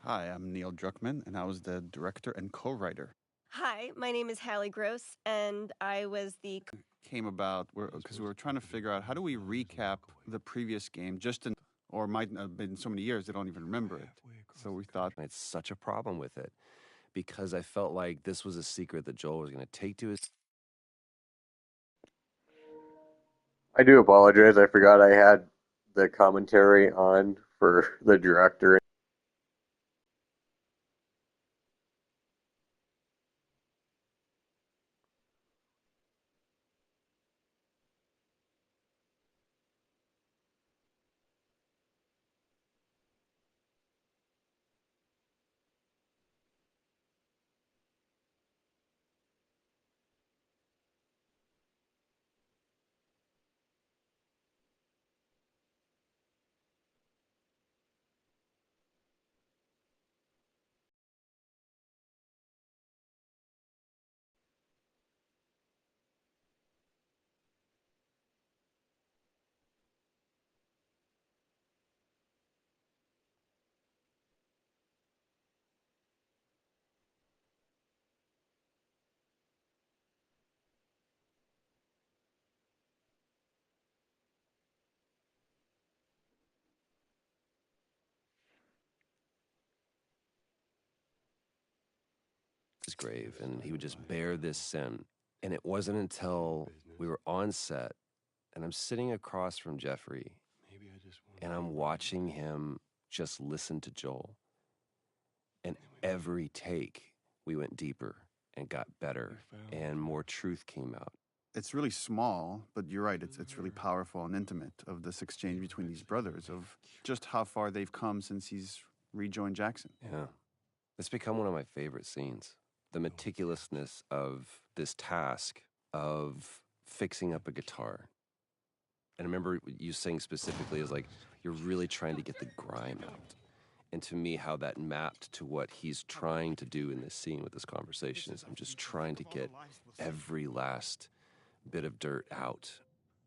Hi, I'm Neil Druckmann, and I was the director and co-writer. Hi, my name is Hallie Gross, and I was the. Came about because we were trying to figure out how do we recap the previous game just in, or it might not have been so many years they don't even remember it. So we thought I had such a problem with it because I felt like this was a secret that Joel was going to take to his. I do apologize. I forgot I had the commentary on for the director. His grave, and he would just bear this sin. And it wasn't until we were on set, and I'm sitting across from Jeffrey, and I'm watching him just listen to Joel. And every take, we went deeper and got better, and more truth came out. it's really small, but you're right. It's really powerful and intimate of this exchange between these brothers of just how far they've come since he's rejoined Jackson. Yeah. It's become one of my favorite scenes. The meticulousness of this task of fixing up a guitar. And I remember you saying specifically is like, you're really trying to get the grime out. And to me, how that mapped to what he's trying to do in this scene with this conversation is I'm just trying to get every last bit of dirt out.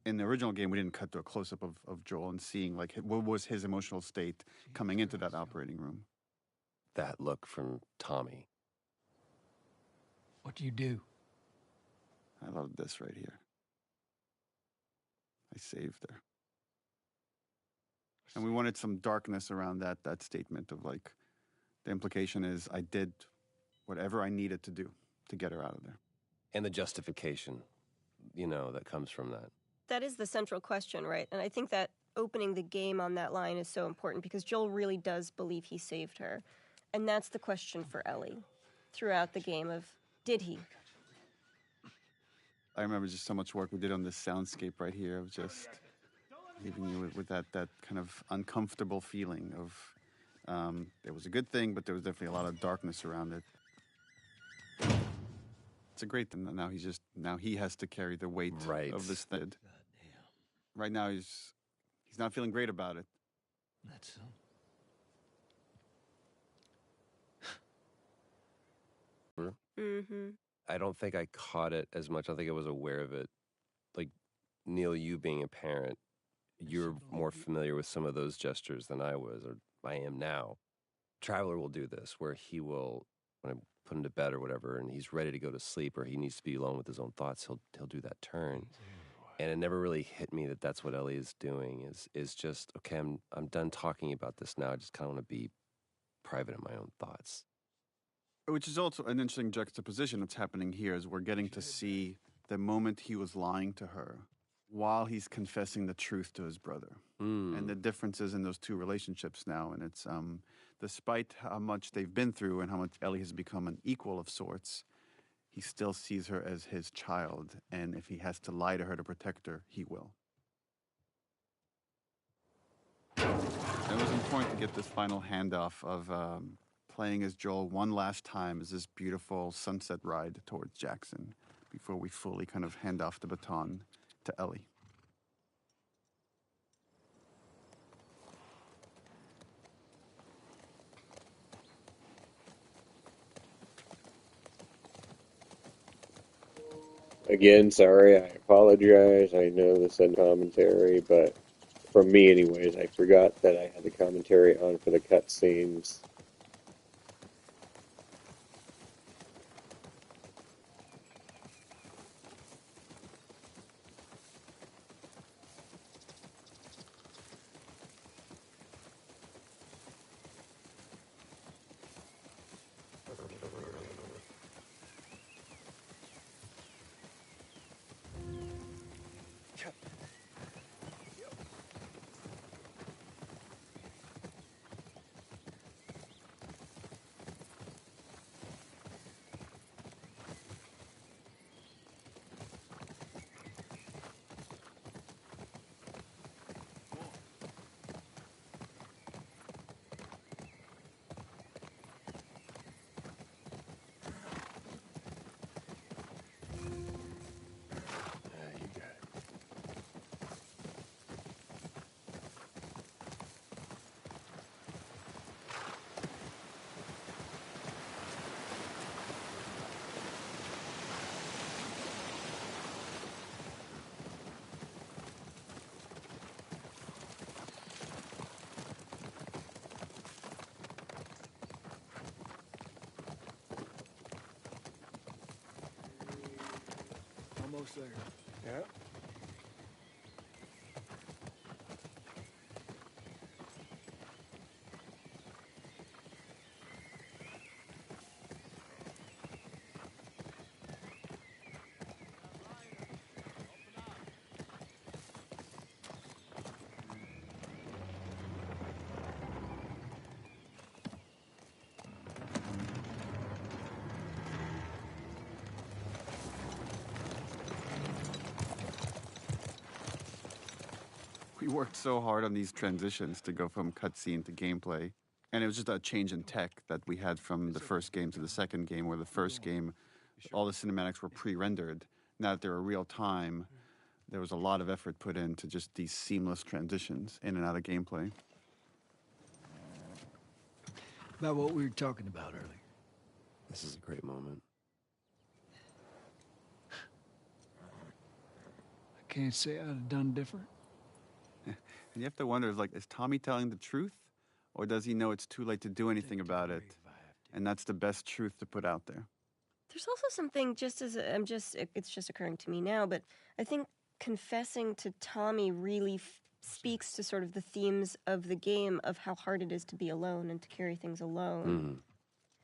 In the original game, we didn't cut to a close-up of Joel and seeing like what was his emotional state coming into that operating room. That look from Tommy. What do you do? I love this right here. I saved her. And we wanted some darkness around that statement of like, the implication is I did whatever I needed to do to get her out of there. And the justification, that comes from that. That is the central question, right? And I think that opening the game on that line is so important because Joel really does believe he saved her. And that's the question for Ellie throughout the game of, did he? I remember just so much work we did on this soundscape right here of just leaving you with that kind of uncomfortable feeling of there was a good thing, but there was definitely a lot of darkness around it. It's a great thing that now he has to carry the weight Right. of this thing. Right now he's not feeling great about it. That's so. Mm-hmm. I don't think I caught it as much. I don't think I was aware of it. Like, Neil, you being a parent, you're more familiar with some of those gestures than I was, or I am now. Traveler will do this, where he will, when I put him to bed or whatever, and he's ready to go to sleep, or he needs to be alone with his own thoughts, he'll do that turn. And it never really hit me that that's what Ellie is doing. Is just, okay, I'm done talking about this now. I just kind of want to be private in my own thoughts. Which is also an interesting juxtaposition that's happening here as we're getting to see the moment he was lying to her while he's confessing the truth to his brother. And the differences in those two relationships now. And it's despite how much they've been through and how much Ellie has become an equal of sorts, he still sees her as his child. And if he has to lie to her to protect her, he will. It was important to get this final handoff of playing as Joel one last time as this beautiful sunset ride towards Jackson before we fully kind of hand off the baton to Ellie. Again, sorry, I apologize. I know this is commentary, but for me anyways, I forgot that I had the commentary on for the cutscenes. You got it. Almost there. Yeah. We worked so hard on these transitions to go from cutscene to gameplay. And it was just a change in tech that we had from the first game to the second game, where the first game, all the cinematics were pre-rendered. Now that they're real time, there was a lot of effort put into just these seamless transitions in and out of gameplay. About what we were talking about earlier. This is a great moment. I can't say I'd have done different. And you have to wonder, is Tommy telling the truth? Or does he know it's too late to do anything about it? And that's the best truth to put out there. There's also something it's just occurring to me now, but I think confessing to Tommy really speaks to sort of the themes of the game of how hard it is to be alone and to carry things alone.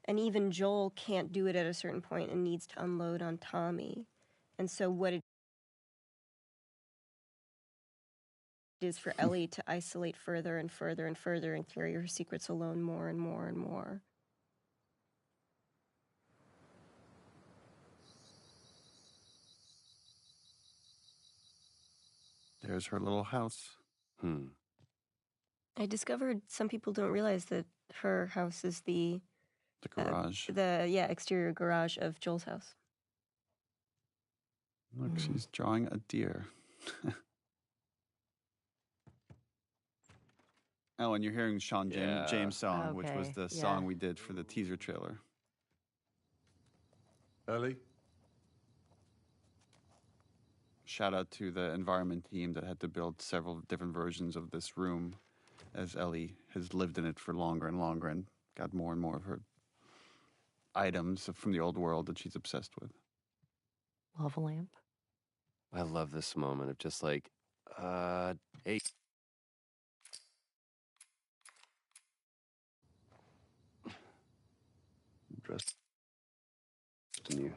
And even Joel can't do it at a certain point and needs to unload on Tommy. And so what it is for Ellie to isolate further and further and further and carry her secrets alone more and more and more. There's her little house. I discovered some people don't realize that her house is the garage. Exterior garage of Joel's house. Look, she's drawing a deer. Oh, and you're hearing Sean James' song, which was the song we did for the teaser trailer. Ellie? Shout out to the environment team that had to build several different versions of this room, as Ellie has lived in it for longer and longer and got more and more of her items from the old world that she's obsessed with. Lava lamp. I love this moment of just like, hey. Dressed in you.